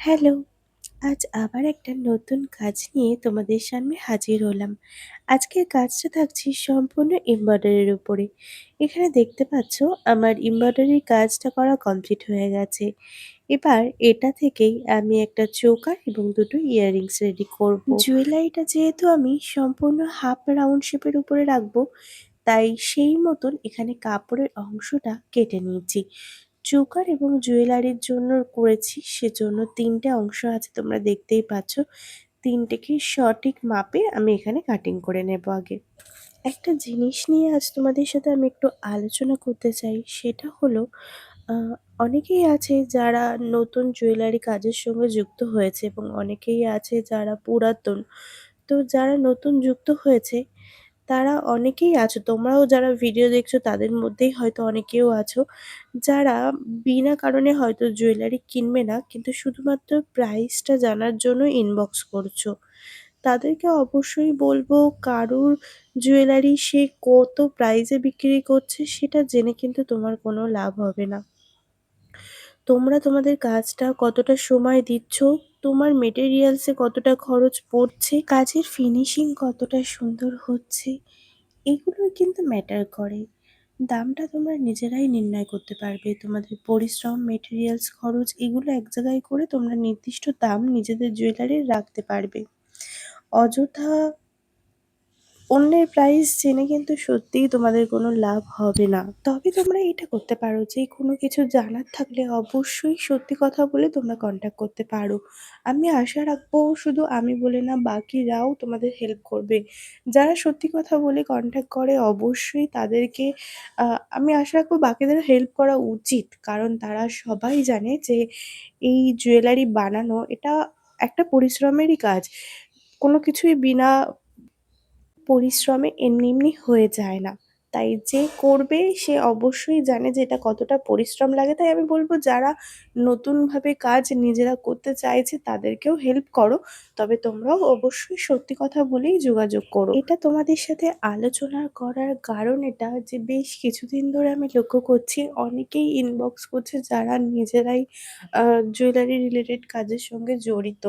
Hello! আজ আবার একটা নতুন কাজ নিয়ে তোমাদের সামনে হাজির হলাম। আজকের কাজটা থাকছে সম্পূর্ণ এমব্রয়ডারির উপরে। এখানে দেখতে পাচ্ছ আমার এমব্রয়ডারির কাজটা করা কমপ্লিট হয়ে গেছে। এবার এটা থেকেই আমি একটা চোকার এবং দুটো ইয়াররিংস রেডি করব। জুয়েলারিটা যেহেতু আমি সম্পূর্ণ হাফ রাউন্ড শেপের উপরে রাখবো, তাই সেই মতন এখানে কাপড়ের অংশটা কেটে নিয়েছি। চোকার এবং জুয়েলারির জন্য করেছি, সেজন্য ৩ টে অংশ আছে তোমরা দেখতেই পাচ্ছ। ৩ টেকে সঠিক মাপে আমি এখানে কাটিং করে নেব আগে। একটা জিনিস নিয়ে আজ তোমাদের সাথে আমি একটু আলোচনা করতে চাই, সেটা হলো আ অনেকেই আছে যারা নতুন জুয়েলারি কাজের সঙ্গে যুক্ত হয়েছে এবং অনেকেই আছে যারা পুরাতন। তো যারা নতুন যুক্ত হয়েছে তারা অনেকেই আছো, তোমরাও যারা ভিডিও দেখছো তাদের মধ্যেই হয়তো অনেকেও আছো, যারা বিনা কারণে হয়তো জুয়েলারি কিনবে না, কিন্তু শুধুমাত্র প্রাইসটা জানার জন্য ইনবক্স করছো। তাদেরকে অবশ্যই বলবো, কারুর জুয়েলারি সে কত প্রাইসে বিক্রি করছে সেটা জেনে কিন্তু তোমার কোনো লাভ হবে না। তোমরা তোমাদের কাজটা কতটা সময় দিচ্ছ, তোমার মেটেরিয়ালস এ কতটা খরচ পড়ছে, কাজের ফিনিশিং কতটা সুন্দর হচ্ছে, এগুলোই কিন্তু ম্যাটার করে। দামটা তোমরা নিজেরাই নির্ণয় করতে পারবে। তোমাদের পরিশ্রম, মেটেরিয়ালস খরচ এগুলো এক জায়গায় করে তোমরা নির্দিষ্ট দাম নিজেদের জুয়েলারির রাখতে পারবে। অযথা অন্যের প্রাইস জেনে কিন্তু সত্যিই তোমাদের কোনো লাভ হবে না। তবে তোমরা এটা করতে পারো যে কোনো কিছু জানার থাকলে অবশ্যই সত্যি কথা বলে তোমরা কন্ট্যাক্ট করতে পারো। আমি আশা রাখবো শুধু আমি বলে না, বাকিরাও তোমাদের হেল্প করবে। যারা সত্যি কথা বলে কন্ট্যাক্ট করে অবশ্যই তাদেরকে আমি আশা রাখবো বাকিদেরও হেল্প করা উচিত। কারণ তারা সবাই জানে যে এই জুয়েলারি বানানো এটা একটা পরিশ্রমেরই কাজ। কোনো কিছুই বিনা পরিশ্রমে এমনি এমনি হয়ে যায় না। তাই যে করবে সে অবশ্যই জানে যে এটা কতটা পরিশ্রম লাগে। তাই আমি বলব, যারা নতুনভাবে কাজ নিজেরা করতে চাইছে তাদেরকেও হেল্প করো। তবে তোমরাও অবশ্যই সত্যি কথা বলেই যোগাযোগ করো। এটা তোমাদের সাথে আলোচনা করার কারণ এটা যে বেশ কিছুদিন ধরে আমি লক্ষ্য করছি অনেকেই ইনবক্স করছে যারা নিজেরাই জুয়েলারি রিলেটেড কাজের সঙ্গে জড়িত।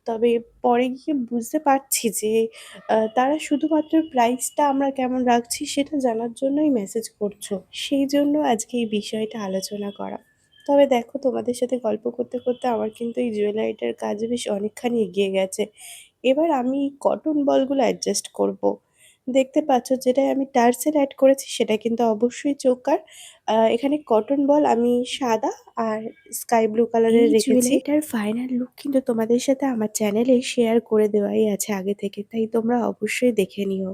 তবে পরে গিয়ে বুঝতে পারছি যে তারা শুধুমাত্র প্রাইসটা আমরা কেমন রাখছি সেটা জানার জন্যই মেসেজ করছো। সেই জন্য আজকে এই বিষয়টা আলোচনা করা। তবে দেখো, তোমাদের সাথে গল্প করতে করতে আমার কিন্তু এই জুয়েলারিটার কাজ বেশ অনেকখানি এগিয়ে গেছে। এবার আমি কটন বলগুলো অ্যাডজাস্ট করব। দেখতে পাচ্ছ যেটায় আমি টার্সেল অ্যাড করেছি সেটা কিন্তু অবশ্যই চোকার। এখানে কটন বল আমি সাদা আর স্কাই ব্লু কালারের রেখেছি। জুয়েলারিটার ফাইনাল লুক কিন্তু তোমাদের সাথে আমার চ্যানেলে শেয়ার করে দেওয়াই আছে আগে থেকে, তাই তোমরা অবশ্যই দেখে নিও।